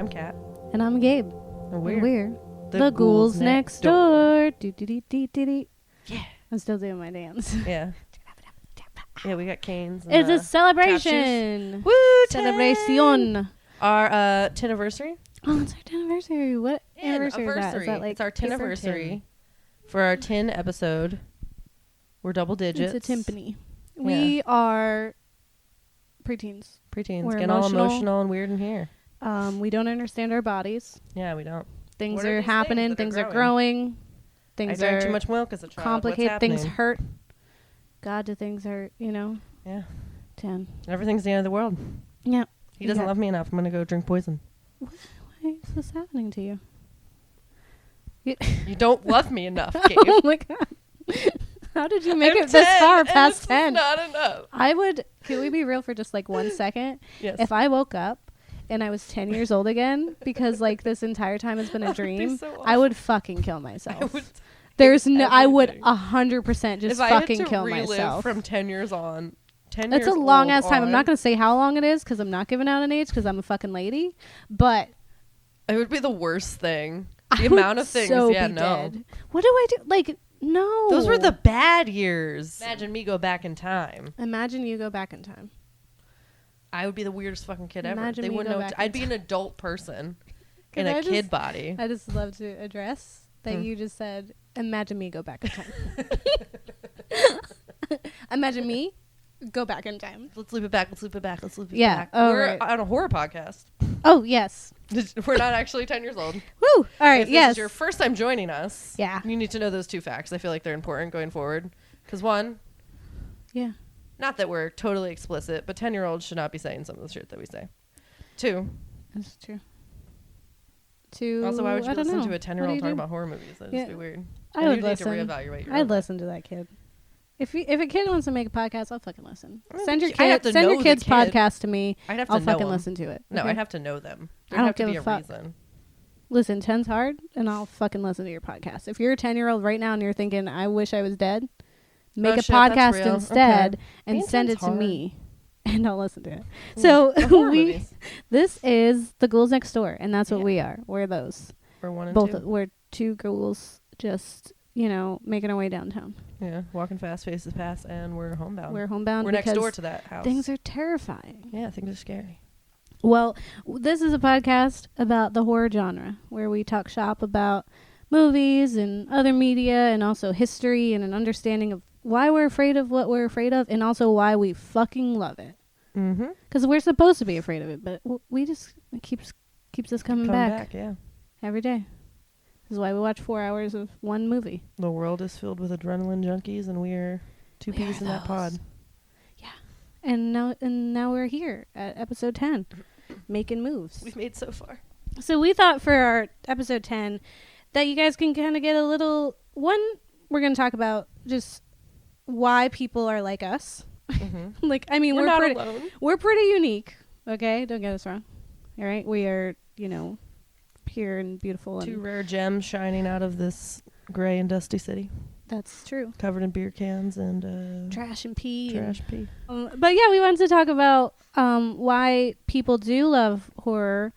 I'm Kat. And I'm Gabe. And we're the Ghouls next door. Yeah. I'm still doing my dance. Yeah. Yeah, we got canes. And, it's a celebration. Woo! Celebration. Our 10th anniversary. Oh, it's our 10th anniversary. What anniversary is that? Is that like it's our 10th anniversary for our 10 episode. We're double digits. It's a timpani. Yeah. We are preteens. We're getting all emotional and weird in here. We don't understand our bodies. Yeah, we don't. Things are happening. Things are growing. Things I drank too much milk as a child. Complicated. Things hurt. God, do things hurt, you know? Yeah. 10. Everything's the end of the world. Yeah. He doesn't love me enough. I'm going to go drink poison. Why is this happening to you? You don't love me enough, Gabe. Oh my God. How did you make it this far past 10? Not enough. Can we be real for just like 1 second? Yes. If I woke up and I was 10 years old again, because like this entire time has been a dream, so I would fucking kill myself. I would 100% just fucking kill myself. From 10 years on. 10 That's years a long ass time. on. I'm not going to say how long it is because I'm not giving out an age because I'm a fucking lady. But it would be the worst thing. The amount of things. So yeah, be no. Dead. What do I do? Like, no. Those were the bad years. Imagine me go back in time. Imagine you go back in time. I would be the weirdest fucking kid ever. Imagine they me wouldn't go know. back I'd be an adult person in a kid body. I just love to address that you just said, imagine me go back in time. Imagine me go back in time. Let's loop it back. Let's loop it back. Yeah. Back. Oh, we're right. on a horror podcast. Oh, yes. We're not actually 10 years old. Woo! All right, If yes. this is your first time joining us, yeah, you need to know those two facts. I feel like they're important going forward. Because one, yeah, not that we're totally explicit, but 10-year-olds should not be saying some of the shit that we say. Two, that's true. Two, also, why would you listen to a 10-year-old talking do? about horror movies? That'd just be weird. I would Need listen. to reevaluate your I'd listen to that kid. If a kid wants to make a podcast, I'll fucking listen. Send your kid's podcast to me. I'd have to I'll know fucking them. listen to it. No, okay? I'd have to know them. I don't have to give be a a fuck. reason. Listen, 10's hard, and I'll fucking listen to your podcast. If you're a 10-year-old right now and you're thinking, I wish I was dead, make a podcast instead and send it to me, and I'll listen to it. So this is the Ghouls Next Door, and that's what we are. We're those. We're one and both. two. We're two ghouls just, making our way downtown. Yeah, walking fast, faces past, and we're homebound. We're next door to that house. Things are terrifying. Yeah, things are scary. Well, this is a podcast about the horror genre, where we talk shop about movies and other media and also history and an understanding of why we're afraid of what we're afraid of and also why we fucking love it. Mm-hmm. Because we're supposed to be afraid of it, but it keeps us coming back. Yeah. Every day. This is why we watch 4 hours of one movie. The world is filled with adrenaline junkies, and we're two peas in that pod. Yeah. And now we're here at episode 10, making moves. We've made so far. So we thought for our episode 10 that you guys can kind of get a little... One, we're going to talk about just why people are like us. Mm-hmm. We're not alone. We're pretty unique, okay? Don't get us wrong. All right? We are, pure and beautiful. Two rare gems shining out of this gray and dusty city. That's true. Covered in beer cans and... trash and pee. But yeah, we wanted to talk about why people do love horror.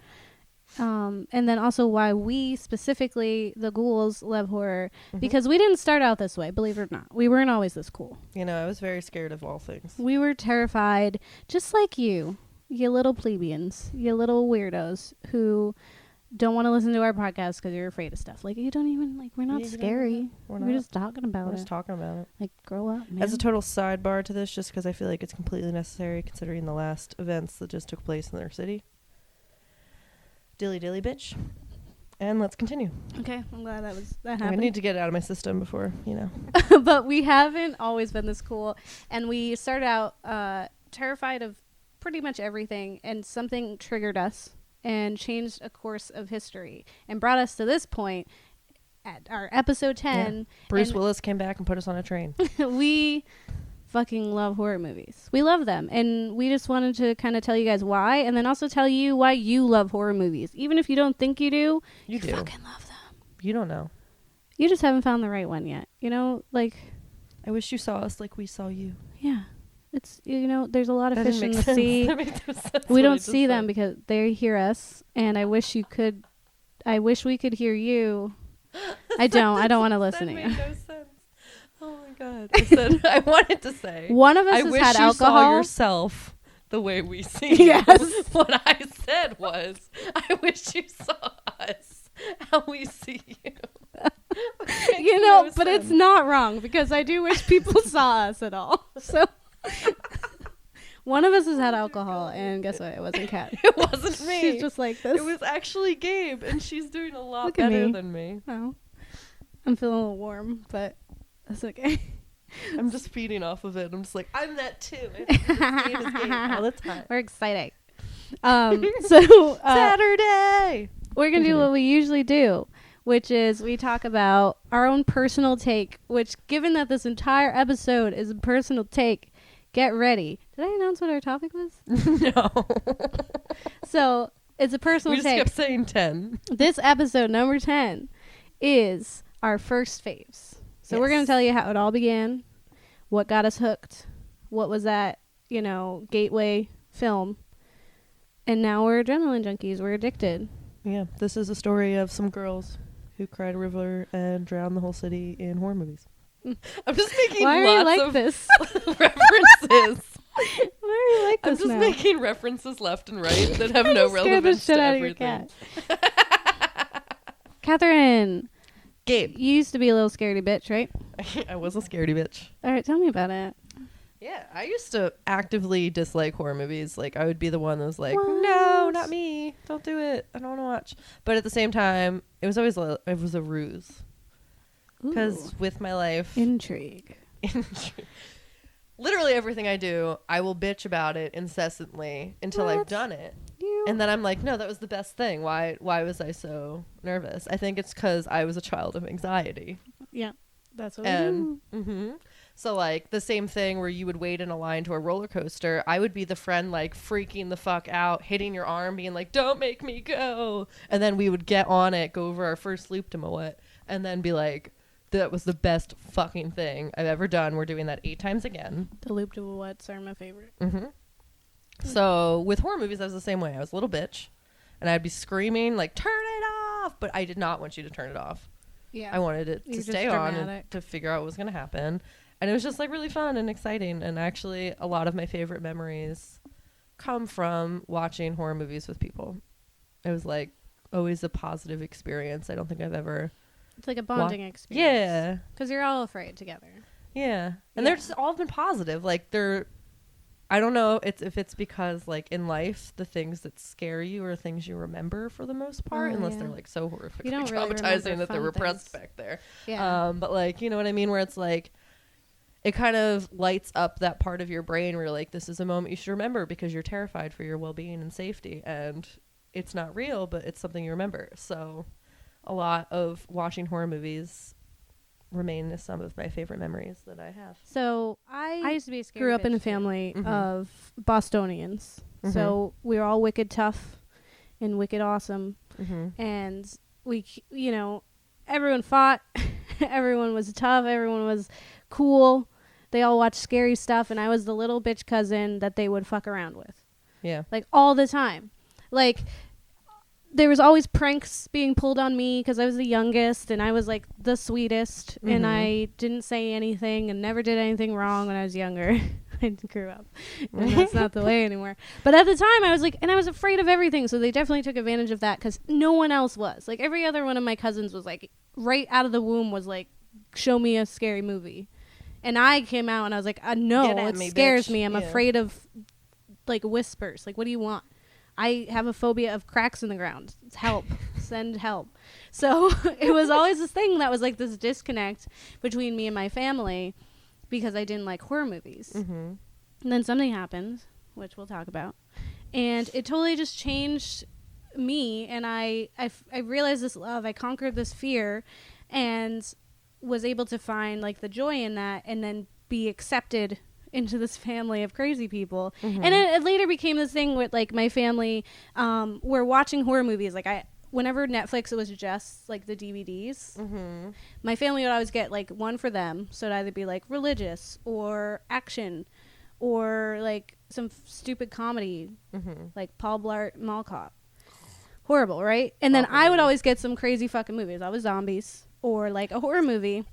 And then also why we, specifically the Ghouls, love horror. Mm-hmm. Because we didn't start out this way, believe it or not. We weren't always this cool. I was very scared of all things. We were terrified, just like you little plebeians, you little weirdos who don't want to listen to our podcast because you're afraid of stuff. Like, you don't even, we're not scary. We're just talking about it. We're just talking about it. Like, grow up, man. As a total sidebar to this, just because I feel like it's completely necessary considering the last events that just took place in their city. Dilly dilly bitch. And let's continue. Okay, I'm glad that happened. I need to get it out of my system before, But we haven't always been this cool. And we started out terrified of pretty much everything. And something triggered us and changed a course of history and brought us to this point at our episode 10. Yeah. Bruce Willis came back and put us on a train. We fucking love horror movies. We love them. And we just wanted to kind of tell you guys why, and then also tell you why you love horror movies. Even if you don't think you do, you do. Fucking love them. You don't know. You just haven't found the right one yet. I wish you saw us like we saw you. Yeah. It's, there's a lot of fish in the sense. sea. That makes no sense We what I don't just see them said. because they hear us, and I wish we could hear you. I don't want to listen to That you. made no sense. Oh my god. I said I wanted to say. One of us I has wish had you alcohol. saw yourself the way we see you. Yes. What I said was, I wish you saw us how we see you. But it's not wrong because I do wish people saw us at all. So one of us has had alcohol, and guess what? It wasn't Kat. It wasn't me. She's just like this. It was actually Gabe, and she's doing a lot Look at better me. than me. Oh, I'm feeling a little warm, but that's okay. I'm just feeding off of it. I'm just like, I'm that too. It's the same as Gabe all the time. We're excited. So Saturday. we're gonna do what we usually do, which is we talk about our own personal take. Which, given that this entire episode is a personal take, get ready. Did I announce what our topic was? No. So it's a personal We just take. kept saying 10. This episode, number 10, is our first faves. So we're going to tell you how it all began, what got us hooked, what was that, gateway film. And now we're adrenaline junkies. We're addicted. Yeah, this is a story of some girls who cried a river and drowned the whole city in horror movies. I'm just making Why are you lots like of this? references. Why are you like I'm this just now? making references left and right that have no Scared the relevance shit to out of your everything. cat. Catherine, Gabe. you used to be a little scaredy bitch, right? I was a scaredy bitch. All right, tell me about it. Yeah, I used to actively dislike horror movies. Like, I would be the one that was like, What? no, not me. Don't do it. I don't want to watch. But at the same time, it was always it was a ruse. Because Ooh. with my life, Intrigue. literally everything I do, I will bitch about it incessantly until I've done it. And then I'm like, no, that was the best thing. Why was I so nervous? I think it's because I was a child of anxiety. Yeah, that's what we do. And so like the same thing where you would wait in a line to a roller coaster, I would be the friend like freaking the fuck out, hitting your arm, being like, don't make me go. And then we would get on it, go over our first loop to Moet, and then be like, that was the best fucking thing I've ever done. We're doing that 8 times again. The loop to what's are my favorite. So with horror movies, I was the same way. I was a little bitch, and I'd be screaming like, turn it off. But I did not want you to turn it off. Yeah. I wanted it You're to just stay on and dramatic. to figure out what was going to happen. And it was just like really fun and exciting. And actually a lot of my favorite memories come from watching horror movies with people. It was like always a positive experience. I don't think I've ever. It's like a bonding experience. Yeah. Because you're all afraid together. Yeah. And they're just all been positive. Like I don't know if it's because like in life, the things that scare you are things you remember for the most part, unless they're like so horrifically You don't really traumatizing remember that they're fun repressed things. back there. Yeah. But like, you know what I mean? Where it's like, it kind of lights up that part of your brain where you're like, this is a moment you should remember because you're terrified for your well-being and safety. And it's not real, but it's something you remember. So a lot of watching horror movies remain as some of my favorite memories that I have. So I used to be a grew up in a family Mhm. of Bostonians. Mhm. So we were all wicked tough and wicked awesome. Mm-hmm. And we, everyone fought. Everyone was tough. Everyone was cool. They all watched scary stuff. And I was the little bitch cousin that they would fuck around with. Yeah. Like all the time. Like there was always pranks being pulled on me because I was the youngest and I was like the sweetest and I didn't say anything and never did anything wrong when I was younger. I grew up and that's not the way anymore. But at the time I was like, and I was afraid of everything. So they definitely took advantage of that because no one else was. Like every other one of my cousins was like right out of the womb was like, show me a scary movie. And I came out and I was like, no, it scares me. I'm afraid of like whispers. Like, what do you want? I have a phobia of cracks in the ground. Help. Send help. So it was always this thing that was like this disconnect between me and my family because I didn't like horror movies. Mm-hmm. And then something happened, which we'll talk about. And it totally just changed me. And I realized this love. I conquered this fear and was able to find like the joy in that and then be accepted into this family of crazy people. Mm-hmm. And it later became this thing with like my family were watching horror movies. Like whenever Netflix, it was just like the DVDs. Mm-hmm. My family would always get like one for them. So it'd either be like religious or action or like some stupid comedy, like Paul Blart Mall Cop. Horrible, right? And then I would always get some crazy fucking movies. I was zombies or like a horror movie.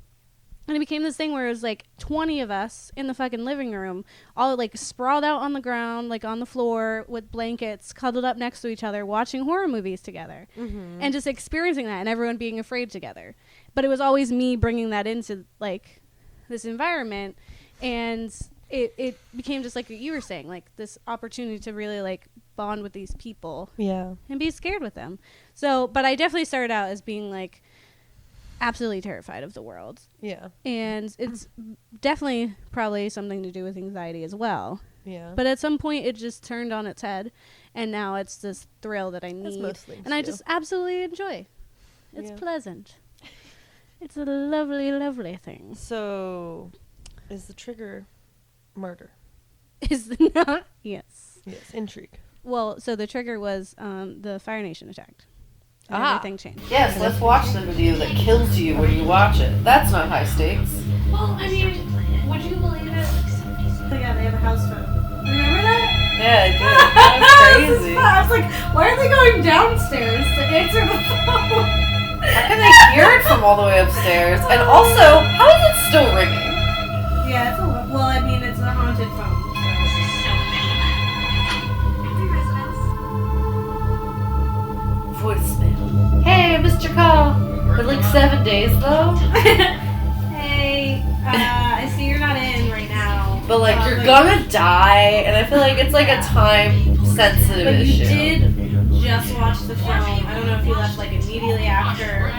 And it became this thing where it was like 20 of us in the fucking living room, all like sprawled out on the ground, like on the floor with blankets, cuddled up next to each other, watching horror movies together and just experiencing that and everyone being afraid together. But it was always me bringing that into like this environment. And it became just like what you were saying, like this opportunity to really like bond with these people and be scared with them. So, but I definitely started out as being like, absolutely terrified of the world. Yeah. And it's definitely probably something to do with anxiety as well. Yeah. But at some point it just turned on its head and now it's this thrill that I need. And I just absolutely enjoy. It's pleasant. It's a lovely, lovely thing. So is the trigger murder? Is not? Yes. Yes. Intrigue. Well, so the trigger was the Fire Nation attacked. Everything changed. Yes, let's watch the video that kills you when you watch it. That's not high stakes. Well, I mean, would you believe it? Oh, yeah, they have a house phone. Remember that? Yeah, I did. That was crazy. I was like, why are they going downstairs to answer the phone? How can they hear it from all the way upstairs? And also, how is it still ringing? Yeah, it's well, I mean, it's a haunted phone. Voicemail. Hey, I missed your call. For like 7 days though. Hey, I see you're not in right now. But like you're gonna die, and I feel like it's like a time sensitive issue. But you did just watch the film. I don't know if you left like immediately after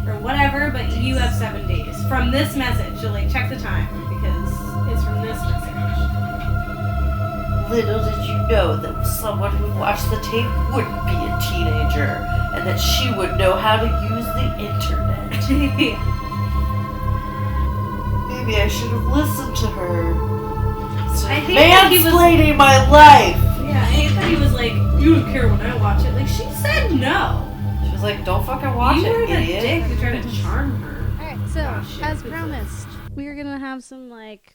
or whatever, but you have 7 days from this message. So like check the time because it's from this message. Little did you know that someone who watched the tape wouldn't be a teenager, and that she would know how to use the internet. Maybe I should have listened to her. Mansplaining my life! Yeah, I hate that he was like, you don't care when I watch it. Like, she said no. She was like, don't fucking watch it, idiot. You were the dick who tried to charm her. Alright, so, as promised, we are gonna have some, like,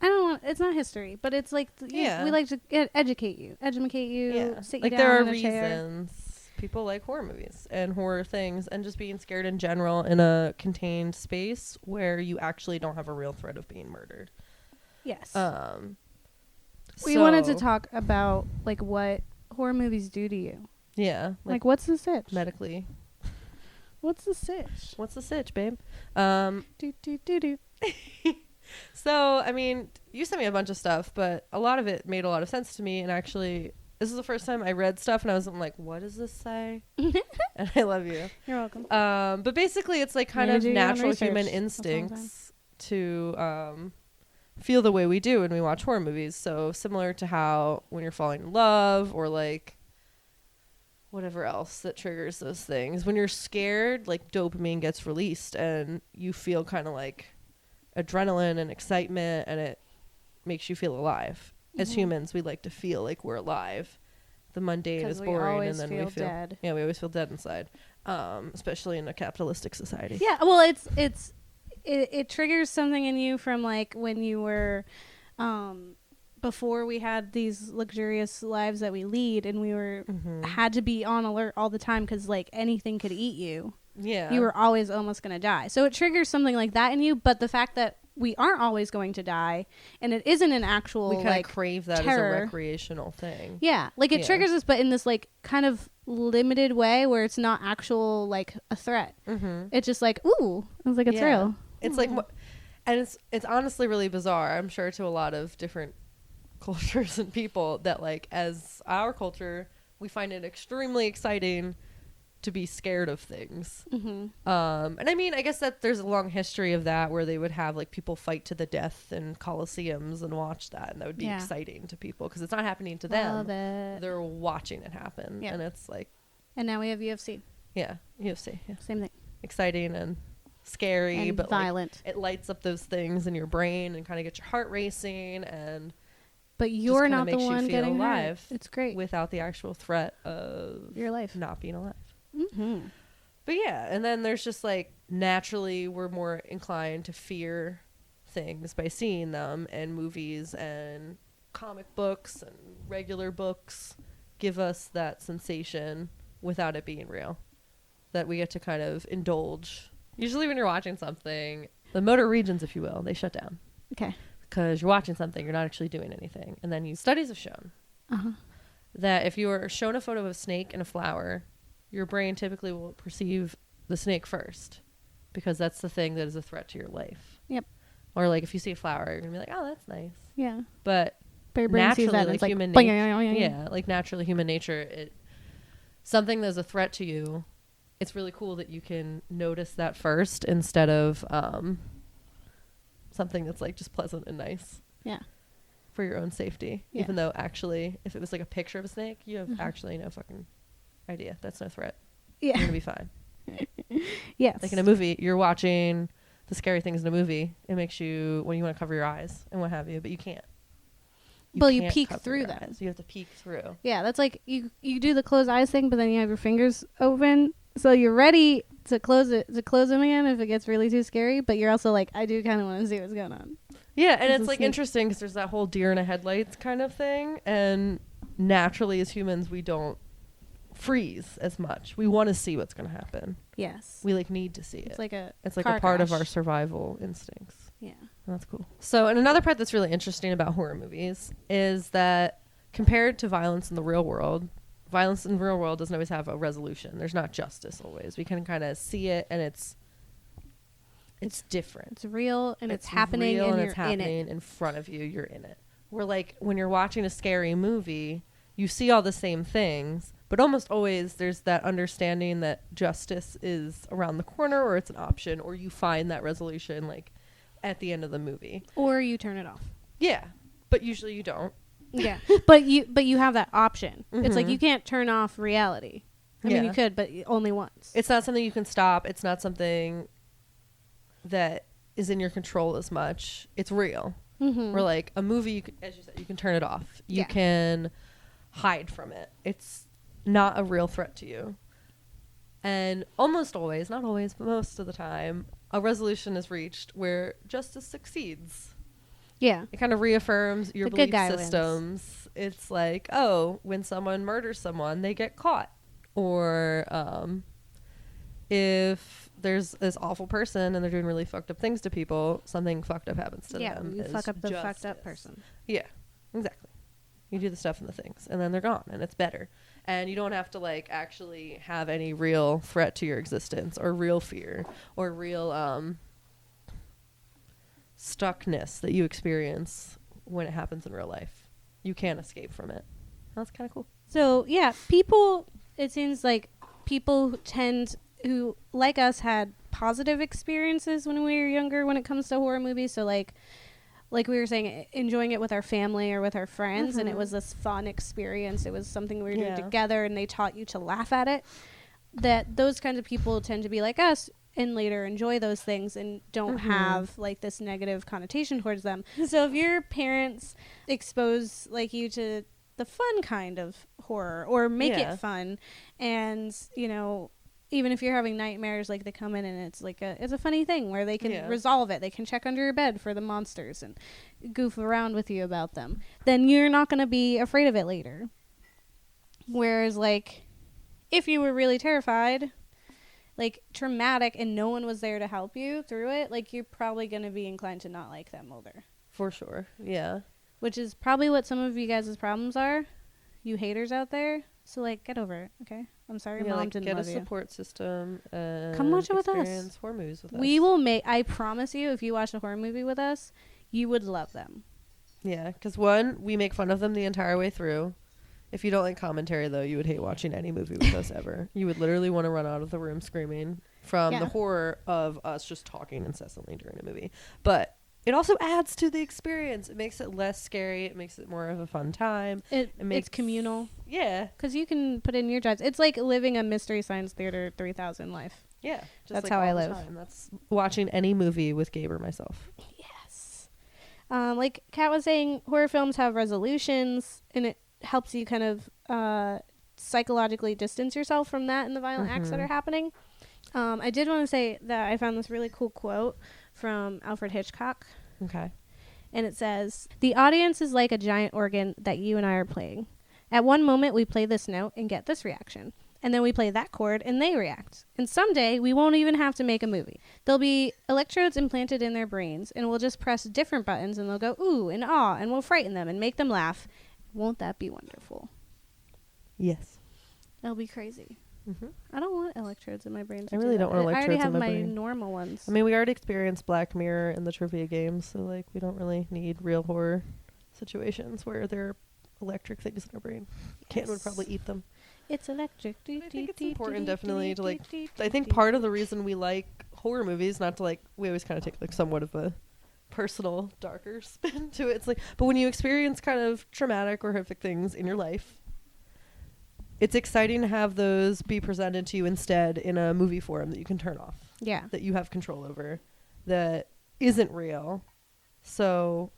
I don't want, it's not history, but it's like, we like to educate you, sit you down there are in a chair. reasons people like horror movies and horror things and just being scared in general in a contained space where you actually don't have a real threat of being murdered. Yes. We wanted to talk about like what horror movies do to you. Yeah. Like what's the sitch? Medically. What's the sitch? What's the sitch, babe? Do. So, I mean, you sent me a bunch of stuff, but a lot of it made a lot of sense to me. And actually, this is the first time I read stuff and I was like, what does this say? And I love you. You're welcome. But basically, it's like kind of natural human instincts to feel the way we do when we watch horror movies. So similar to how when you're falling in love or like whatever else that triggers those things. When you're scared, like dopamine gets released and you feel kind of like adrenaline and excitement, and it makes you feel alive. As humans, we like to feel like we're alive. The mundane is boring, and then we feel dead. Yeah, we always feel dead inside, especially in a capitalistic society. Yeah, well, it triggers something in you from like when you were before we had these luxurious lives that we lead, and we were had to be on alert all the time because like anything could eat you. Yeah, you were always almost going to die. So it triggers something like that in you. But the fact that we aren't always going to die, and it isn't an actual we kind like of crave that terror. As a recreational thing. Yeah, like it triggers us, but in this like kind of limited way where it's not actual like a threat. It's just like ooh, it's like a thrill. It's like, and it's honestly really bizarre. I'm sure to a lot of different cultures and people that like as our culture, we find it extremely exciting to be scared of things. And I mean, I guess that there's a long history of that where they would have like people fight to the death in coliseums and watch that, and that would be exciting to people because it's not happening to them. They're watching it happen, and it's like. And now we have UFC. Yeah, UFC. Yeah. Same thing. Exciting and scary, and but violent. Like, it lights up those things in your brain and kind of gets your heart racing, and. But you're not the one getting alive. It's great without the actual threat of your life not being alive. But yeah, and then there's just like naturally we're more inclined to fear things by seeing them in movies and comic books and regular books give us that sensation without it being real, that we get to kind of indulge. Usually when you're watching something, the motor regions, if you will, they shut down. Okay. Because you're watching something, you're not actually doing anything. And then studies have shown that if you are shown a photo of a snake and a flower, your brain typically will perceive the snake first, because that's the thing that is a threat to your life. Yep. Or like if you see a flower, you're gonna be like, oh, that's nice. Yeah. But your brain naturally, sees that like human nature, like naturally human nature, something that's a threat to you, it's really cool that you can notice that first instead of something that's like just pleasant and nice. Yeah. For your own safety. Yeah. Even though actually, if it was like a picture of a snake, you have actually no fucking idea. That's no threat. Yeah. You're gonna be fine. Yes. Like in a movie, you're watching the scary things in a movie. It makes you, when you want to cover your eyes and what have you, but you can't. You peek through them. You have to peek through. Yeah, that's like you do the closed eyes thing, but then you have your fingers open, so you're ready to close them again if it gets really too scary. But you're also like, I do kind of want to see what's going on. Yeah, and it's like interesting because there's that whole deer in a headlights kind of thing, and naturally as humans we don't freeze as much. We want to see what's going to happen. Yes, we like need to see it. It's like a part of our survival instincts. Yeah, that's cool. So, and another part that's really interesting about horror movies is that compared to violence in the real world, violence in the real world doesn't always have a resolution. There's not justice always. We can kind of see it, and it's different. It's real, and it's happening, and it's happening in front of you. You're in it. Where like when you're watching a scary movie, you see all the same things, but almost always there's that understanding that justice is around the corner, or it's an option, or you find that resolution like at the end of the movie, or you turn it off. Yeah, but usually you don't. Yeah, but you have that option. It's like you can't turn off reality. I mean, you could, but only once. It's not something you can stop. It's not something that is in your control as much. It's real. Or like a movie, you can, as you said, you can turn it off. You can hide from it. It's not a real threat to you. And almost always, not always, but most of the time, a resolution is reached where justice succeeds. Yeah. It kind of reaffirms your belief systems. Wins. It's like, oh, when someone murders someone, they get caught. Or if there's this awful person and they're doing really fucked up things to people, something fucked up happens to them. Yeah, you fuck up the fucked up person. Yeah, exactly. You do the stuff and the things, and then they're gone, and it's better. And you don't have to, like, actually have any real threat to your existence or real fear or real stuckness that you experience when it happens in real life. You can't escape from it. That's kind of cool. So, yeah, it seems like people who, like us, had positive experiences when we were younger when it comes to horror movies. So, like we were saying, enjoying it with our family or with our friends, and it was this fun experience. It was something we were doing together, and they taught you to laugh at it. That those kinds of people tend to be like us and later enjoy those things and don't have like this negative connotation towards them. So if your parents expose like you to the fun kind of horror or make it fun, and you know, even if you're having nightmares, like they come in and it's like it's a funny thing where they can resolve it. They can check under your bed for the monsters and goof around with you about them. Then you're not going to be afraid of it later. Whereas like if you were really terrified, like traumatic, and no one was there to help you through it, like you're probably going to be inclined to not like them older. For sure. Yeah. Which is probably what some of you guys' problems are. You haters out there. So like get over it, okay? I'm sorry your mom didn't love you. Get a support system and come watch it with us. Experience horror movies with us. We will I promise you, if you watch a horror movie with us, you would love them. Yeah, because one, we make fun of them the entire way through. If you don't like commentary, though, you would hate watching any movie with us ever. You would literally want to run out of the room screaming from the horror of us just talking incessantly during a movie. But it also adds to the experience. It makes it less scary. It makes it more of a fun time. It's communal. Yeah. Because you can put in your judgments. It's like living a Mystery Science Theater 3000 life. Yeah. That's like how I live. That's watching any movie with Gabe or myself. Yes. Like Kat was saying, horror films have resolutions, and it helps you kind of psychologically distance yourself from that and the violent acts that are happening. I did want to say that I found this really cool quote from Alfred Hitchcock. Okay. And it says, "The audience is like a giant organ that you and I are playing. At one moment, we play this note and get this reaction. And then we play that chord and they react. And someday, we won't even have to make a movie. There'll be electrodes implanted in their brains, and we'll just press different buttons, and they'll go ooh and ah, and we'll frighten them and make them laugh. Won't that be wonderful?" Yes. That'll be crazy. Mm-hmm. I don't want electrodes in my brain. I really don't want electrodes in my brain. I already have my normal ones. I mean, we already experienced Black Mirror in the trivia games, so like we don't really need real horror situations where there are electric things in our brain. Kat would probably eat them. It's electric. I think it's important definitely to like, I think part of the reason we like horror movies, not to like, we always kind of take like somewhat of a personal, darker spin to it. It's like, but when you experience kind of traumatic or horrific things in your life, it's exciting to have those be presented to you instead in a movie form that you can turn off. Yeah. That you have control over, that isn't real. So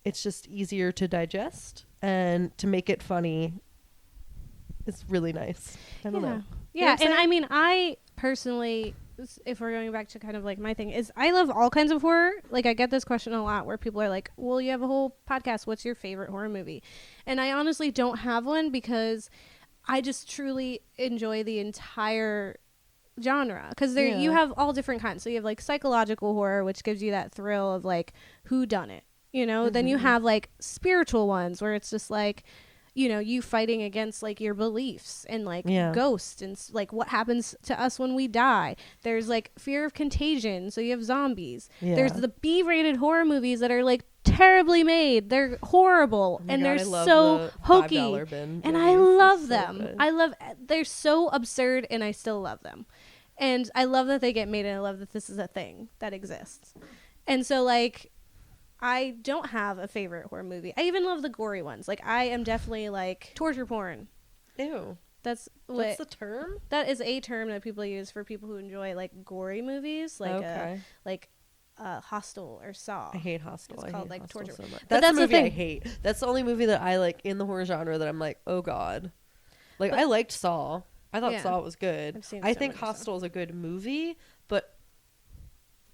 it's just easier to digest, and to make it funny is really nice. I don't know. Yeah, and I mean, I personally, if we're going back to kind of like my thing, is I love all kinds of horror. Like, I get this question a lot where people are like, well, you have a whole podcast. What's your favorite horror movie? And I honestly don't have one, because I just truly enjoy the entire genre, because you have all different kinds. So you have like psychological horror, which gives you that thrill of like who done it, you know. Mm-hmm. Then you have like spiritual ones where it's just like, you know, you fighting against like your beliefs and like ghosts and like what happens to us when we die. There's like fear of contagion, so you have zombies. There's the B-rated horror movies that are like terribly made. They're horrible, and they're so hokey, and I love them. They're so absurd, and I still love them. And I love that they get made, and I love that this is a thing that exists. And so like, I don't have a favorite horror movie. I even love the gory ones. Like, I am definitely like torture porn. Ew. That's the term? That is a term that people use for people who enjoy like gory movies, like Hostel or Saw. I hate Hostel. It's called like Hostel torture. So much. That's the movie I hate. That's the only movie that I like in the horror genre that I'm like, oh god. Like, I liked Saw. I thought Saw was good. I think Hostel is a good movie, but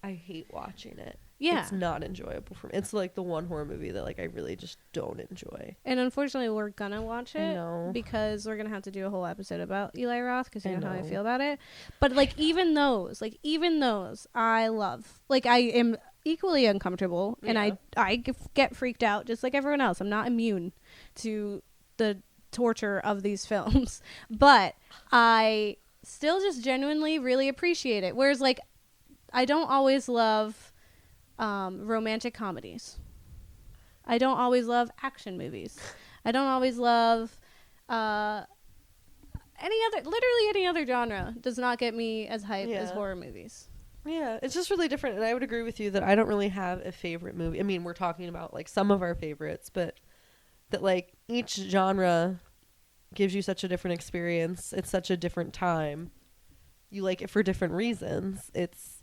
I hate watching it. Yeah. It's not enjoyable for me. It's like the one horror movie that like I really just don't enjoy. And unfortunately, we're gonna watch it because we're gonna have to do a whole episode about Eli Roth, because you know how I feel about it. But like even those I love. Like, I am equally uncomfortable, and I get freaked out just like everyone else. I'm not immune to the torture of these films, but I still just genuinely really appreciate it. Whereas like, I don't always love romantic comedies. I don't always love action movies. I don't always love literally any other genre does not get me as hyped as horror movies. Yeah, it's just really different, and I would agree with you that I don't really have a favorite movie. I mean, we're talking about like some of our favorites, but that like each genre gives you such a different experience. It's such a different time. You like it for different reasons. It's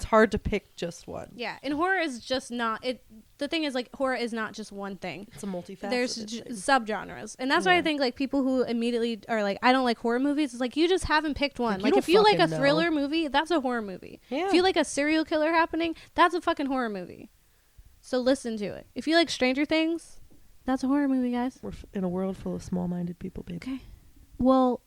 hard to pick just one. Yeah, and horror is just not it. The thing is, like, horror is not just one thing. It's a multifaceted. There's subgenres, and that's why I think like people who immediately are like, I don't like horror movies. It's like, you just haven't picked one. Like if you like a thriller movie, that's a horror movie. Yeah. If you like a serial killer happening, that's a fucking horror movie. So listen to it. If you like Stranger Things, that's a horror movie, guys. We're in a world full of small-minded people, baby. Okay. Well,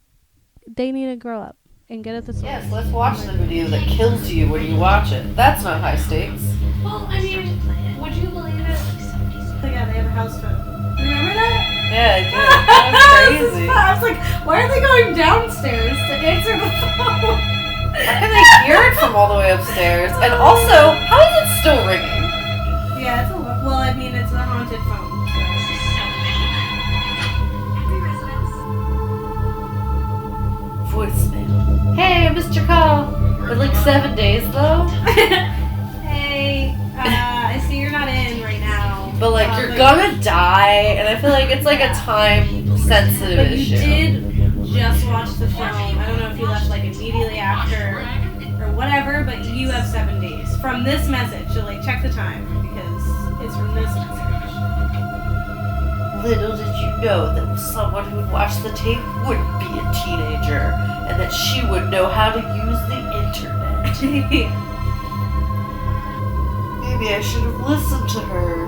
they need to grow up and get at the story. Yes, let's watch the video that kills you when you watch it. That's not high stakes. Well, I mean, would you believe it? Yeah, they have a house phone. Remember that? Yeah, I do. That was crazy. I was like, why are they going downstairs to answer the phone? How can they hear it from all the way upstairs? And also, how is it still ringing? Yeah, well, I mean, it's a haunted phone. Voicemail. Hey, I missed your call. For like 7 days, though. Hey, I see you're not in right now. But like, you're gonna die, and I feel like it's like a time-sensitive issue. But you did just watch the film. I don't know if you left like immediately after or whatever, but you have 7 days from this message. So like, check the time because it's from this message. Little did you know that someone who would watch the tape wouldn't be a teenager, and that she would know how to use the internet. maybe I should have listened to her.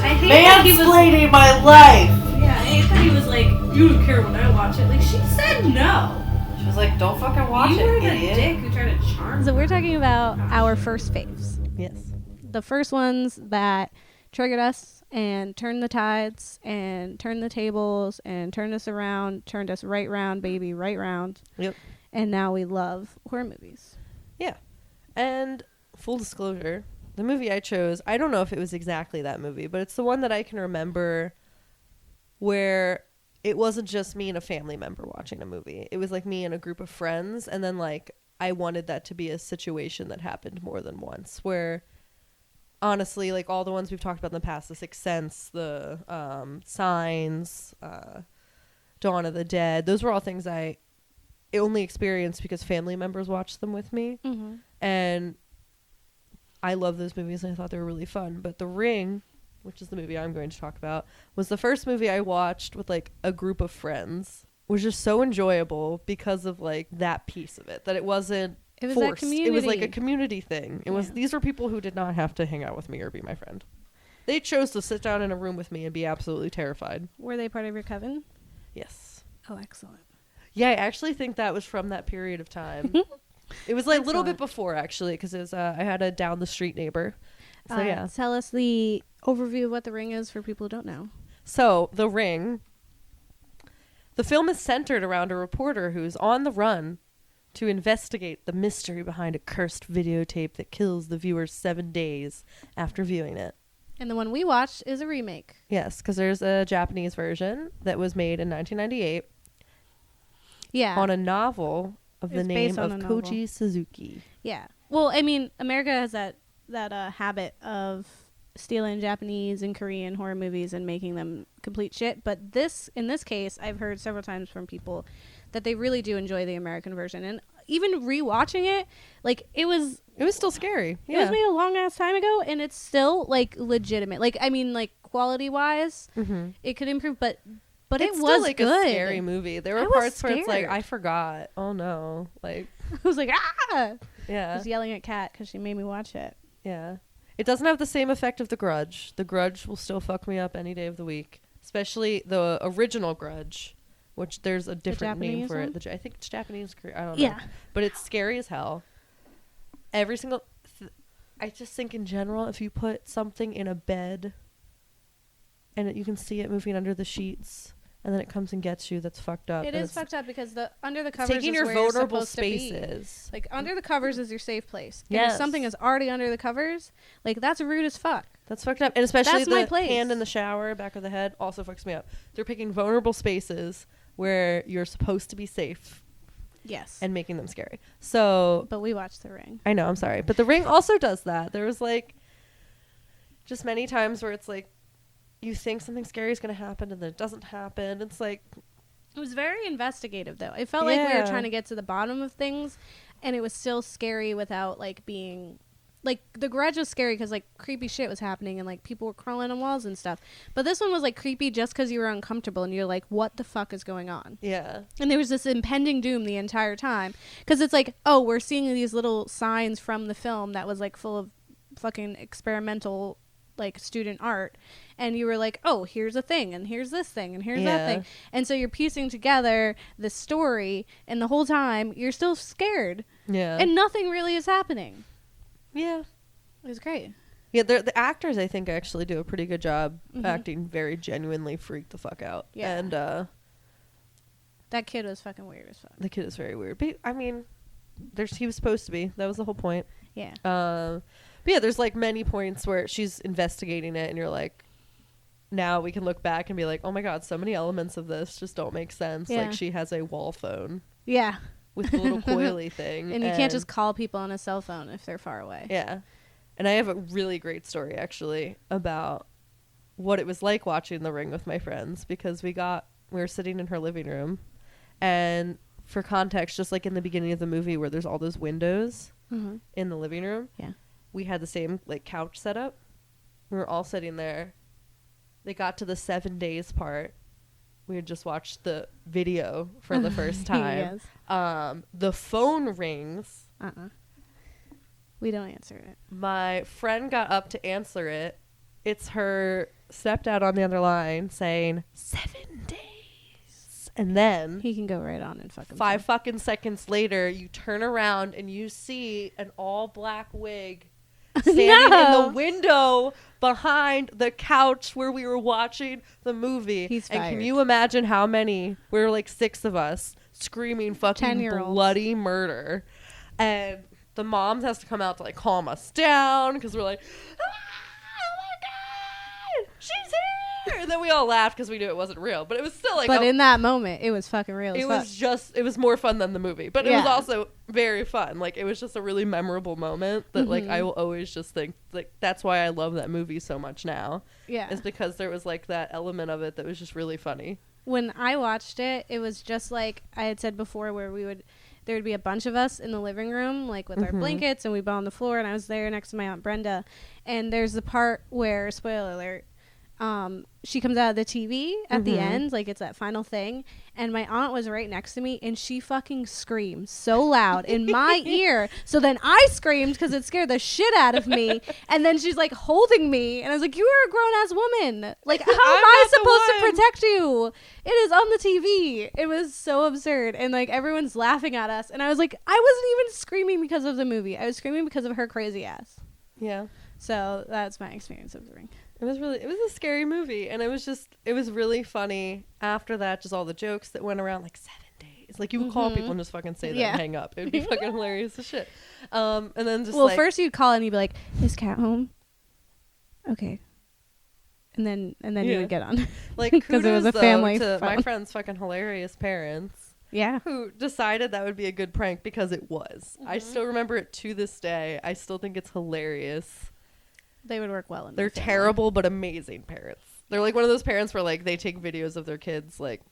I hate that he was mansplaining my life. Yeah, I hate that he was like, you don't care when I watch it. Like, she said no. She was like, don't fucking watch You it, were the idiot. dick who tried to charm So her. we're talking about our first faves. Yes. The first ones that triggered us and turned the tides and turned the tables and turned us around, turned us right round, baby, right round. Yep. And now we love horror movies. Yeah. And full disclosure, the movie I chose, I don't know if it was exactly that movie, but it's the one that I can remember where it wasn't just me and a family member watching a movie. It was like me and a group of friends. And then like I wanted that to be a situation that happened more than once, where honestly, like all the ones we've talked about in the past, The Sixth Sense, the Signs, Dawn of the Dead, those were all things I only experienced because family members watched them with me. Mm-hmm. And I love those movies and I thought they were really fun. But The Ring, which is the movie I'm going to talk about, was the first movie I watched with like a group of friends. It was just so enjoyable because of like that piece of it, that it wasn't It was forced. that community. It was like a community thing. It was, Yeah. these were people who did not have to hang out with me or be my friend. They chose to sit down in a room with me and be absolutely terrified. Were they part of your coven? Yes. Oh, excellent. Yeah, I actually think that was from that period of time. It was like a little bit before, actually, because it was, I had a down the street neighbor. So yeah. Tell us the overview of what The Ring is for people who don't know. So The Ring, the film is centered around a reporter who's on the run to investigate the mystery behind a cursed videotape that kills the viewer 7 days after viewing it. And the one we watched is a remake. Yes, because there's a Japanese version that was made in 1998 Yeah. on a novel of the It's name based on of a novel. Koji Suzuki. Yeah. Well, I mean, America has that habit of stealing Japanese and Korean horror movies and making them complete shit. But in this case, I've heard several times from people that they really do enjoy the American version. And even rewatching it, like it was still scary. It was made a long ass time ago, and it's still like legitimate. Like I mean, like quality wise, it could improve, but It's it still was like good. a scary movie. There I were was parts where it's like, scared. I forgot. Oh no. Like, I was like, ah! I yeah. was yelling at Kat because she made me watch it. Yeah. It doesn't have the same effect of The Grudge. The Grudge will still fuck me up any day of the week. Especially the original Grudge, which there's a different name Japanese for one? it. I think it's Japanese. I don't know. Yeah. But it's scary as hell. Every single... I just think in general, if you put something in a bed and you can see it moving under the sheets and then it comes and gets you, that's fucked up. It And is it's fucked up because the under the it's covers taking is your where you're vulnerable supposed to be. spaces. Like under the covers is your safe place. And Yes. if something is already under the covers, like that's rude as fuck. That's fucked up. And especially That's my the place. hand in the shower, back of the head, also fucks me up. They're picking vulnerable spaces where you're supposed to be safe Yes. and making them scary. So, But we watched The Ring. I know, I'm sorry. But The Ring also does that. There was like just many times where it's like you think something scary is going to happen and then it doesn't happen. It's like... It was very investigative, though. It felt like we were Yeah. trying to get to the bottom of things, and it was still scary without, like, being... Like, The Grudge was scary because, like, creepy shit was happening, and, like, people were crawling on walls and stuff. But this one was, like, creepy just because you were uncomfortable, and you're like, what the fuck is going on? Yeah. And there was this impending doom the entire time. Because it's like, oh, we're seeing these little signs from the film that was, like, full of fucking experimental... like student art, and you were like, oh, here's a thing, and here's this thing, and here's that thing, and so you're piecing together the story, and the whole time you're still scared, Yeah. and nothing really is happening. Yeah. It was great. Yeah, the actors, I think, actually do a pretty good job acting very genuinely freaked the fuck out. Yeah. And That kid was fucking weird as fuck. the kid is very weird. But, I mean, he was supposed to be. That was the whole point. Yeah. But yeah, there's like many points where she's investigating it and you're like, now we can look back and be like, oh my God, so many elements of this just don't make sense. Yeah. Like she has a wall phone Yeah. with the little coily thing. And you can't just call people on a cell phone if they're far away. Yeah. And I have a really great story actually about what it was like watching The Ring with my friends, because we were sitting in her living room, and for context, just like in the beginning of the movie where there's all those windows in the living room. Yeah. We had the same like couch set up. We were all sitting there. They got to the 7 days part. We had just watched the video for the first time. Yes. The phone rings. We We don't answer it. My friend got up to answer it. It's her stepdad on the other line saying 7 days. And then He can go right on and fuck himself. 5 fucking seconds later, you turn around and you see an all black wig standing in the window behind the couch where we were watching the movie. He's and fired. can you imagine how many? We were like 6 of us screaming fucking 10-year-olds. bloody murder. And the mom has to come out to like calm us down because we're like, oh my God, she's here. And then we all laughed because we knew it wasn't real. But it was still like, But in that moment, it was fucking real. it was more fun than the movie. But it was also very fun. Like, it was just a really memorable moment that like I will always just think like that's why I love that movie so much now. Yeah. Is because there was like that element of it that was just really funny. When I watched it, it was just like I had said before, where there would be a bunch of us in the living room, like with our blankets, and we'd be on the floor, and I was there next to my Aunt Brenda. And there's the part where, spoiler alert, she comes out of the TV at the end, like it's that final thing, and my aunt was right next to me, and she fucking screamed so loud in my ear. So then I screamed because it scared the shit out of me, and then she's like holding me, and I was like, "You are a grown-ass woman. Like, how am I supposed to protect you? It is on the TV." It was so absurd, and like everyone's laughing at us, and I was like, I wasn't even screaming because of the movie. I was screaming because of her crazy ass. Yeah. So that's my experience of The Ring. It was a scary movie, and it was really funny. After that, just all the jokes that went around, like 7 days. Like, you would call people and just fucking say that and hang up. It would be fucking hilarious as shit. And then just first you'd call and you'd be like, "Is Kat home?" Okay. And then you would get on. Like, because it was a family to phone. my friend's fucking hilarious parents. Yeah. Who decided that would be a good prank because it was. I still remember it to this day. I still think it's hilarious. They would work well in They're terrible but amazing parents. They're like one of those parents where like they take videos of their kids like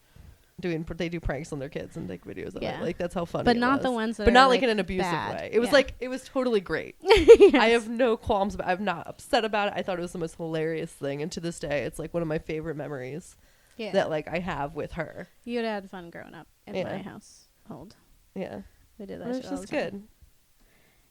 they do pranks on their kids and take videos of it. Like, that's how funny but it not was. the ones that but are not like like in an abusive bad. way. It was like it was totally great. Yes. I have no qualms I'm not upset about it. I thought it was the most hilarious thing, and to this day it's like one of my favorite memories that like I have with her. You would have had fun growing up in my household. Yeah. We did that. It was just good.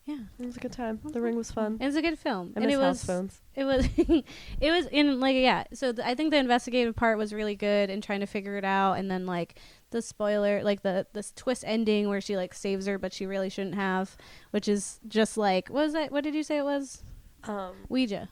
Yeah, it was a good time. The Ring was fun. It was a good film, and it was house phones. It was it was in like So I think the investigative part was really good and trying to figure it out, and then like the spoiler, like this twist ending where she like saves her, but she really shouldn't have, which is just like what was that? What did you say it was? Ouija.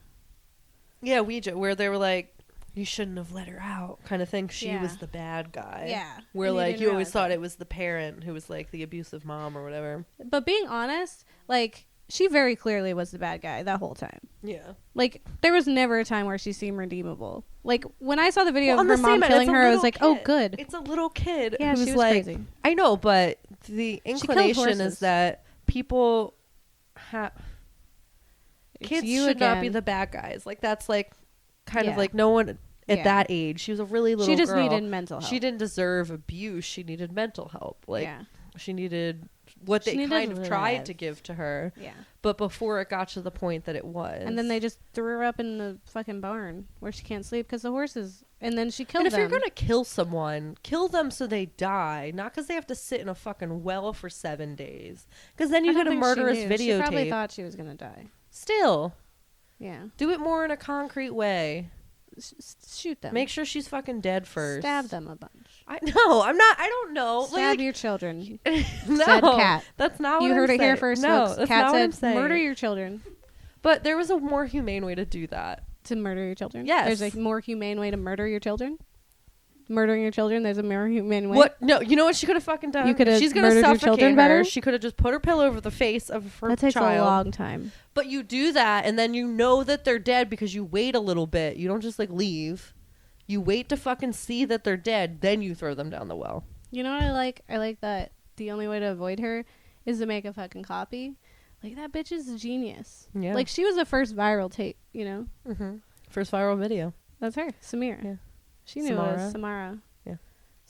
Yeah, Ouija, where they were like, you shouldn't have let her out kind of thing. She was the bad guy. Yeah. Where like you always thought it was the parent who was like the abusive mom or whatever. But being honest, like she very clearly was the bad guy that whole time. Yeah. Like there was never a time where she seemed redeemable. Like when I saw the video of her mom killing her, I was like, "Oh, good." It's a little kid. Yeah, who's she was like, crazy. I know, but the inclination is that people kids should not be the bad guys. Like that's like kind of like no one at that age. She was a really little girl. She just needed mental help. She didn't deserve abuse. She needed mental help. Like she needed what they kind of tried to give to her. Yeah. But before it got to the point that it was. And then they just threw her up in the fucking barn where she can't sleep because the horses. And then she killed them. And if you're going to kill someone, kill them so they die. Not because they have to sit in a fucking well for 7 days. Because then you get a murderous videotape. She probably thought she was going to die. Still. Yeah. Do it more in a concrete way. Shoot them. Make sure she's fucking dead first. Stab them a bunch. I don't know. Stab your children. No, said Kat. That's not what you heard I'm it here first. No, that's Kat not what I'm said, saying. murder your children. But there was a more humane way to do that. To murder your children? Yes. There's a more humane way to murder your children? Murdering your children, there's a more humane way? What? No, you know what she could have fucking done? You could have She's gonna murdered your suffocate children her. better? She could have just put her pillow over the face of her child. That takes a long time. But you do that, and then you know that they're dead because you wait a little bit. You don't just, like, leave. You wait to fucking see that they're dead, then you throw them down the well. You know what I like? I like that the only way to avoid her is to make a fucking copy. Like, that bitch is a genius. Yeah. Like, she was the first viral tape, you know? Mm-hmm. First viral video. That's her. Samira. Yeah. She knew it was Samara. Yeah.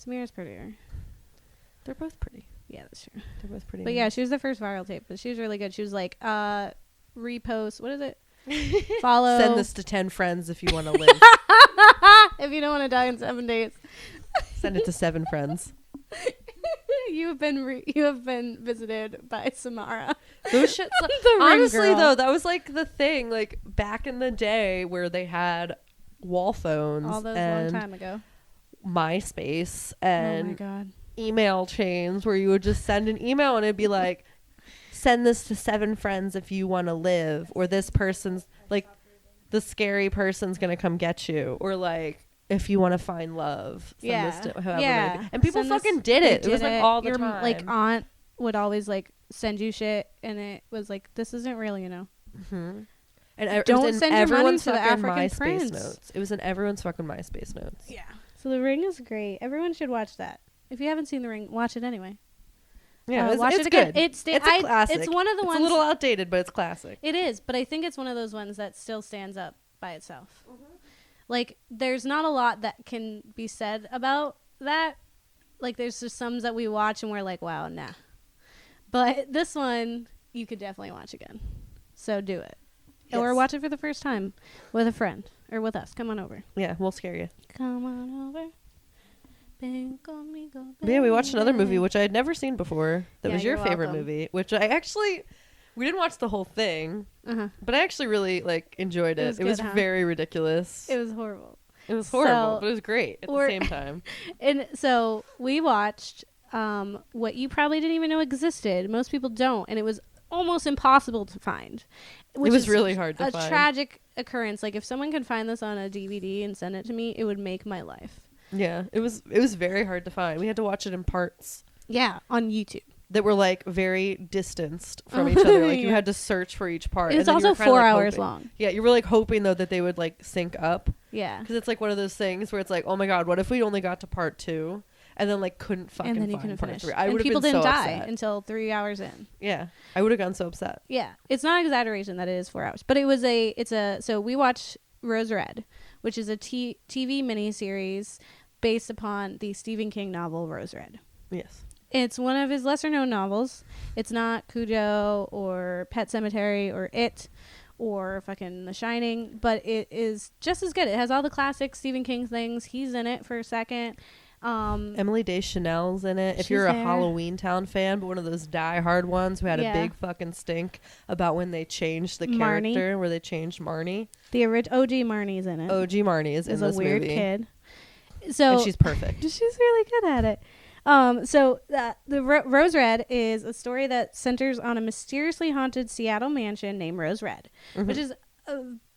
Samira's prettier. They're both pretty. Yeah, that's true. They're both pretty. But yeah, she was the first viral tape. But she was really good. She was like, repost. What is it? Follow. Send this to 10 friends if you want to live. If you don't want to die in 7 days. Send it to 7 friends. You have been visited by Samara. Those shits. Honestly, though, that was like the thing. Like back in the day where they had wall phones, all those and long time ago, MySpace and oh my God. email chains where you would just send an email and it'd be like, send this to 7 friends if you want to live, or this person's like, the scary person's gonna come get you, or like, if you want to find love, send this to whoever. Yeah. And people fucking did it. It was like all the time. Like aunt would always like send you shit, and it was like, this isn't real, you know. Mm-hmm. And don't send your money to the African MySpace prince. notes. It was in everyone's fucking MySpace notes. Yeah. So The Ring is great. Everyone should watch that. If you haven't seen The Ring, watch it anyway. Yeah, watch it's it again. good. It's a classic. It's one of the ones. It's a little outdated, but it's classic. It is, but I think it's one of those ones that still stands up by itself. Mm-hmm. Like, there's not a lot that can be said about that. Like, there's just some that we watch and we're like, wow, nah. But this one, you could definitely watch again. So do it. Yes. Or watch it for the first time with a friend or with us. Come on over. Yeah, we'll scare you. Come on over. But yeah, we watched another movie, which I had never seen before. That was your favorite movie, which I actually... We didn't watch the whole thing, but I actually really enjoyed it. It was very ridiculous. It was horrible. It was horrible, but it was great at the same time. And so we watched what you probably didn't even know existed. Most people don't, and it was almost impossible to find. It was really hard to find. A tragic occurrence. Like, if someone could find this on a DVD and send it to me, it would make my life. Yeah, it was very hard to find. We had to watch it in parts. Yeah, on YouTube. That were very distanced from each other. Like you had to search for each part. It's also 4 hours long. Yeah, you were hoping though that they would sync up. Yeah. Because it's one of those things where it's oh my God, what if we only got to part 2 and then couldn't fucking find part finish. 3? I would have been so upset. People didn't die until 3 hours in. Yeah, I would have gotten so upset. Yeah, it's not exaggeration that it is 4 hours, but so we watched Rose Red, which is a TV miniseries based upon the Stephen King novel Rose Red. Yes. It's one of his lesser-known novels. It's not Cujo or Pet Sematary or It or fucking The Shining, but it is just as good. It has all the classic Stephen King things. He's in it for a second. Emily Deschanel's in it. If you're a Halloween Town fan, but one of those die-hard ones who had a big fucking stink about when they changed the character, where they changed Marnie. The OG Marnie's in it. OG Marnie is in this movie. Is a weird kid. So and she's perfect. She's really good at it. So the Rose Red is a story that centers on a mysteriously haunted Seattle mansion named Rose Red, which is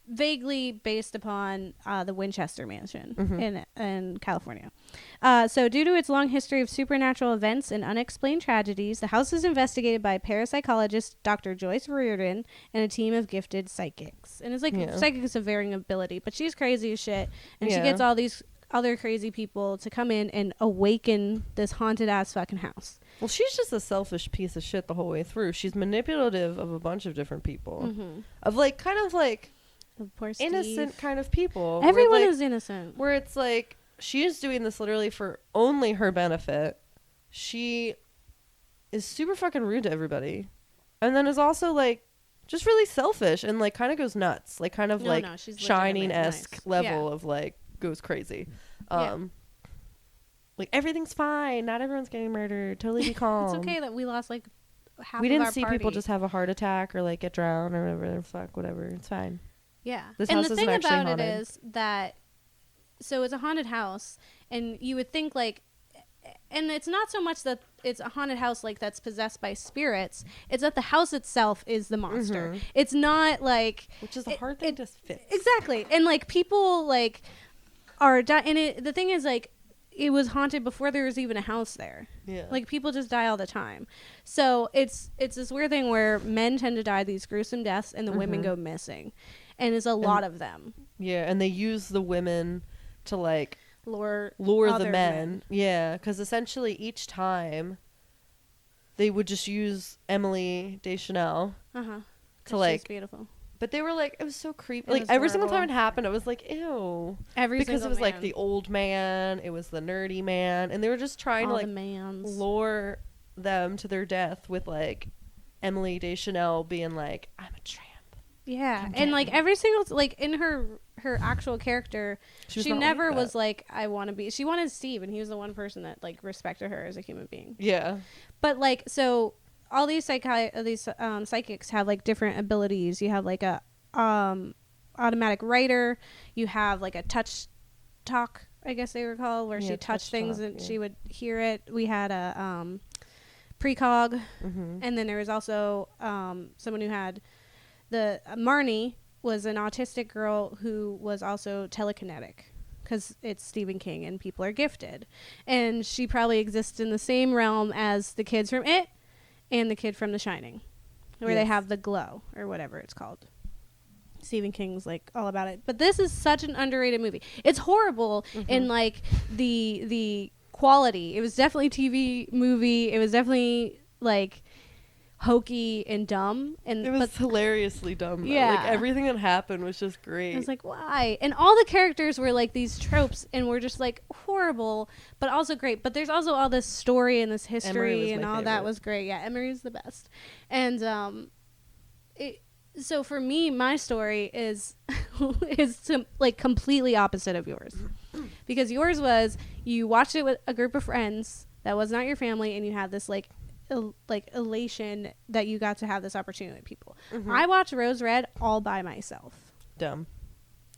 vaguely based upon the Winchester Mansion in California. So due to its long history of supernatural events and unexplained tragedies, the house is investigated by parapsychologist Dr. Joyce Reardon and a team of gifted psychics. And it's psychics of varying ability, but she's crazy as shit, and she gets all these other crazy people to come in and awaken this haunted ass fucking house. Well, she's just a selfish piece of shit the whole way through. She's manipulative of a bunch of different people. Of Poor innocent Steve. kind of people. Everyone is innocent. Where it's she is doing this literally for only her benefit. She is super fucking rude to everybody. And then is also just really selfish and kind of goes nuts. She's Shining-esque nice. level of goes crazy. Everything's fine. Not everyone's getting murdered. Totally be calm. It's okay that we lost half of our party. We didn't see people just have a heart attack or get drowned or whatever the fuck, whatever. It's fine. Yeah. This and house the isn't thing actually about haunted. it is that, so it's a haunted house, and you would think and it's not so much that it's a haunted house that's possessed by spirits. It's that the house itself is the monster. It's not which is a hard thing to fix. Exactly. And people are and the thing is it was haunted before there was even a house there. Yeah. People just die all the time. So it's this weird thing where men tend to die these gruesome deaths and the women go missing. And it's a lot of them. Yeah, and they use the women to lure the men. Yeah, because essentially each time they would just use Emily Deschanel to she's beautiful. But they were it was so creepy. Every single time it happened, I was ew. Because it was the old man, it was the nerdy man, and they were just trying all to lure them to their death with Emily Deschanel being I'm a tramp. Yeah, and like every single like in her actual character, she never was like, I want to be. She wanted Steve, and he was the one person that like respected her as a human being. Yeah, but like so, all these psychics have like different abilities. You have like a automatic writer. You have like a touch talk, I guess they were called, where she touched things and she would hear it. We had a precog, and then there was also someone who had the Marnie was an autistic girl who was also telekinetic, because it's Stephen King and people are gifted, and she probably exists in the same realm as the kids from It and the kid from The Shining, where they have the glow or whatever it's called. Stephen King's like all about it, but this is such an underrated movie. It's horrible in like the quality. It was definitely TV movie. It was definitely like hokey and dumb, and it was hilariously dumb. Yeah, like everything that happened was just great. I was like, why? And all the characters were like these tropes, and were just like horrible, but also great. But there's also all this story and this history, and all that was great. Yeah, Emery's the best. And so for me, my story is like completely opposite of yours, because yours was you watched it with a group of friends that was not your family, and you had this like elation that you got to have this opportunity with people. I watched Rose Red all by myself. Dumb.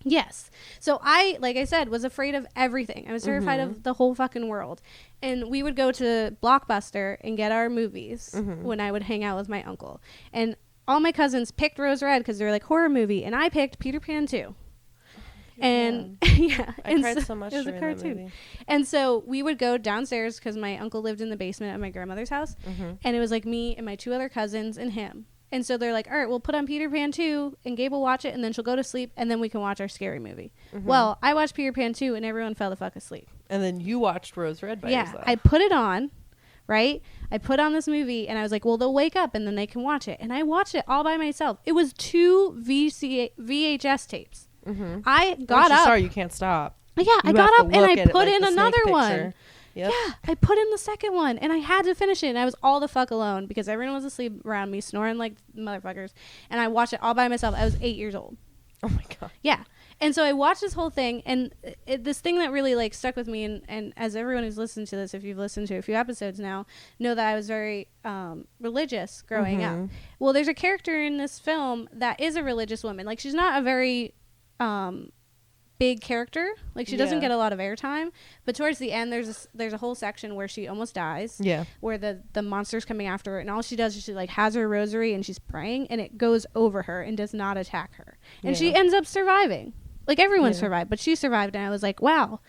Yes. So I, like I said, was afraid of everything. I was terrified of the whole fucking world. And we would go to Blockbuster and get our movies when I would hang out with my uncle. And all my cousins picked Rose Red because they were like horror movie, and I picked Peter Pan 2. And yeah, I cried so much. It was a cartoon. And so we would go downstairs because my uncle lived in the basement of my grandmother's house, and it was like me and my two other cousins and him. And so they're like, all right, we'll put on Peter Pan 2, and Gabe will watch it, and then she'll go to sleep, and then we can watch our scary movie. Well, I watched Peter Pan 2, and everyone fell the fuck asleep. And then you watched Rose Red by yourself. I put it on, right? I put on this movie, and I was like, well, they'll wake up, and then they can watch it. And I watched it all by myself. It was 2 VHS tapes. I got up. Sorry, you can't stop. Yeah, I got up and I put in another one. Yep. Yeah, I put in the second one, and I had to finish it, and I was all the fuck alone because everyone was asleep around me, snoring like motherfuckers, and I watched it all by myself. I was 8 years old. Oh my god. Yeah. And so I watched this whole thing, and this thing that really like stuck with me, and as everyone who's listened to this, if you've listened to a few episodes now, know that I was very religious growing up. Well, there's a character in this film that is a religious woman. Like, she's not a very big character. Like, she doesn't get a lot of airtime, but towards the end there's a whole section where she almost dies, where the monster's coming after her, and all she does is she like has her rosary and she's praying, and it goes over her and does not attack her, and she ends up surviving. Like, everyone survived, but she survived, and I was like, wow,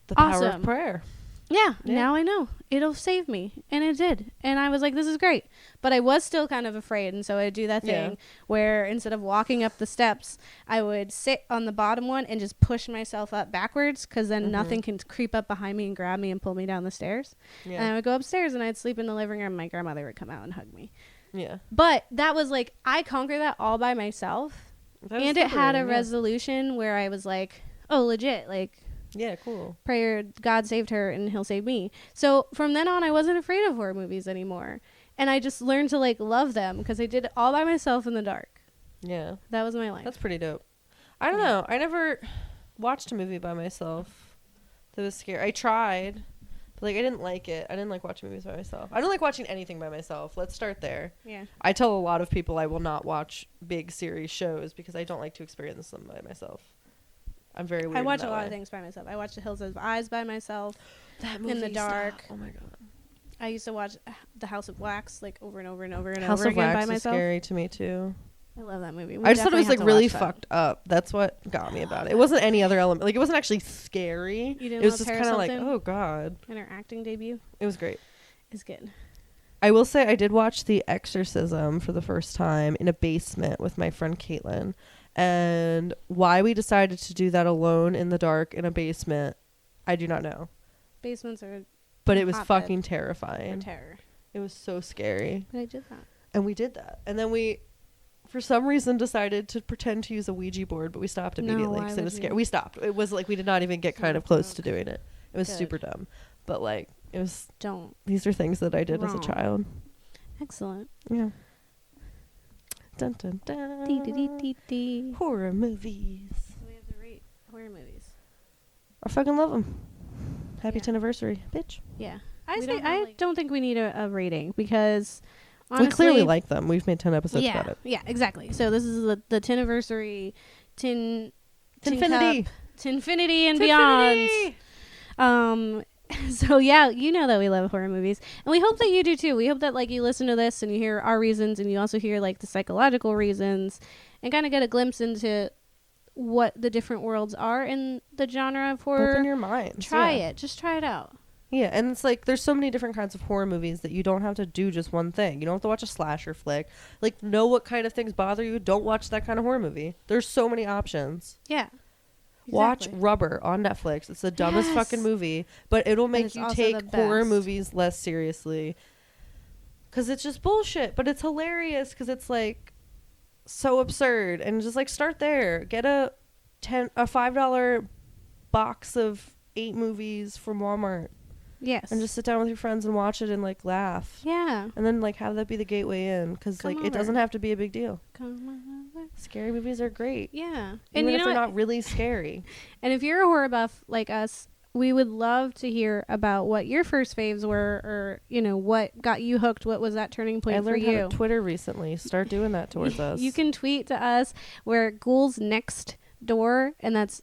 the power of prayer. Yeah, now I know it'll save me, and it did, and I was like, this is great. But I was still kind of afraid, and so I do that thing where instead of walking up the steps, I would sit on the bottom one and just push myself up backwards, because then nothing can creep up behind me and grab me and pull me down the stairs. And I would go upstairs, and I'd sleep in the living room. My grandmother would come out and hug me. But that was like, I conquered that all by myself, and it had a resolution where I was like, oh, legit, like, yeah, cool. Prayer, God saved her and he'll save me. So from then on, I wasn't afraid of horror movies anymore. And I just learned to like love them because I did it all by myself in the dark. Yeah. That was my life. That's pretty dope. I don't know. I never watched a movie by myself that was scary. I tried, but like I didn't like it. I didn't like watching movies by myself. I don't like watching anything by myself. Let's start there. Yeah. I tell a lot of people I will not watch big series shows because I don't like to experience them by myself. I'm very weird. I watch a lot of things by myself. I watched The Hills of Eyes by myself. That movie in the dark. Oh my god. I used to watch The House of Wax like over and over and over and House over of again Wax by myself. Is scary to me too. I love that movie. I just thought it was like really fucked up. That's what got me about it. It wasn't any other element. Like, it wasn't actually scary. You didn't it was just kind of like, oh god. In her acting debut. It was great. It's good. I will say I did watch The Exorcism for the first time in a basement with my friend Caitlin. And why we decided to do that alone in the dark in a basement, I do not know. Basements are... But it was fucking terrifying. Terror. It was so scary. But I did that. And we did that. And then we, for some reason, decided to pretend to use a Ouija board, but we stopped immediately because it was scary. We stopped. It was like we did not even get kind of close to doing it. It was super dumb. But like, it was... These are things that I did as a child. Excellent. Yeah. Dun, dun, dun. Dee. Horror movies. We have to rate horror movies. I fucking love them. Happy Yeah. anniversary, bitch. Yeah. I don't think we need a rating because honestly, we clearly like them. We've made 10 episodes about it. Yeah, exactly. So this is the 10th anniversary, Tinfinity and beyond. So yeah, you know that we love horror movies, and we hope that you do too. We hope that like you listen to this and you hear our reasons, and you also hear like the psychological reasons, and kind of get a glimpse into what the different worlds are in the genre of horror. Open your mind. Try it. Just try it out. Yeah, and it's like there's so many different kinds of horror movies that you don't have to do just one thing. You don't have to watch a slasher flick. Like, know what kind of things bother you. Don't watch that kind of horror movie. There's so many options. Yeah. Watch Exactly. Rubber on Netflix. It's the dumbest fucking movie, but it'll make you take horror movies less seriously. Because it's just bullshit, but it's hilarious because it's like so absurd. And just like start there. Get a $5 box of 8 movies from Walmart. Yes. And just sit down with your friends and watch it and like laugh. Yeah. And then like have that be the gateway in, because like it doesn't have to be a big deal. Come over. Scary movies are great. Yeah. Even And you if know they're what? not really scary. And if you're a horror buff like us, we would love to hear about what your first faves were, or you know what got you hooked. What was that turning point I for learned you? how to Twitter recently. Start doing that towards us. You can tweet to us. We're Ghouls Next Door, and that's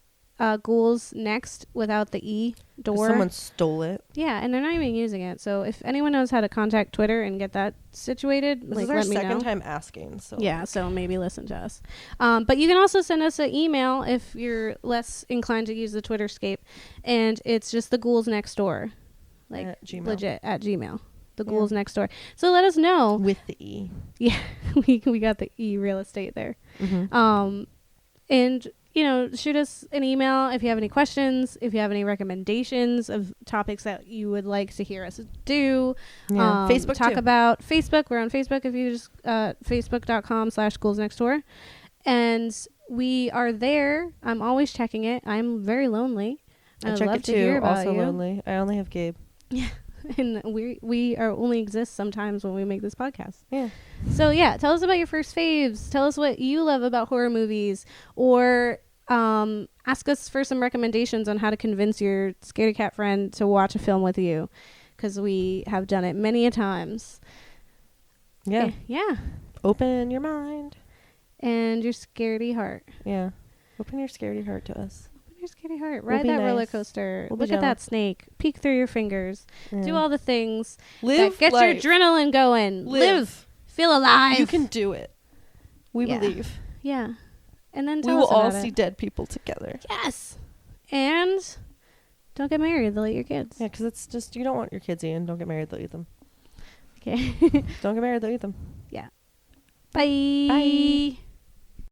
Ghouls Next without the E door. Someone stole it. Yeah, and they're not even using it. So if anyone knows how to contact Twitter and get that situated, This like is our let me know. second time asking. So Yeah, so maybe listen to us. But you can also send us an email if you're less inclined to use the Twitterscape, and it's just the Ghouls Next Door, like At Gmail. legit at Gmail. The Ghouls Next Door. So let us know. with the E. Yeah, we got the E real estate there. Mm-hmm. And you know, shoot us an email if you have any questions, if you have any recommendations of topics that you would like to hear us do. Yeah. Facebook talk too. about Facebook. We're on Facebook if you just facebook.com/ghouls-next-door. And we are there. I'm always checking it. I'm very lonely. I I'd check love it to too. hear about Also you. lonely. I only have Gabe. And we are only exist sometimes when we make this podcast. Yeah. So yeah, tell us about your first faves. Tell us what you love about horror movies, or ask us for some recommendations on how to convince your scaredy cat friend to watch a film with you, because we have done it many a times. Yeah. Yeah. Open your mind. And your scaredy heart. Yeah. Open your scaredy heart to us. Your scaredy heart. We'll Ride be that nice. roller coaster. We'll be Look at that gentle. snake. Peek through your fingers. Yeah. Do all the things Live that get life. your adrenaline going. Live. Feel alive. You can do it. We Yeah. believe. Yeah. And then We tell will us about all it. see dead people together. Yes. And don't get married. They'll eat your kids. Yeah, because it's just, you don't want your kids eating. Don't get married, they'll eat them. Okay. Don't get married, they'll eat them. Bye. Bye.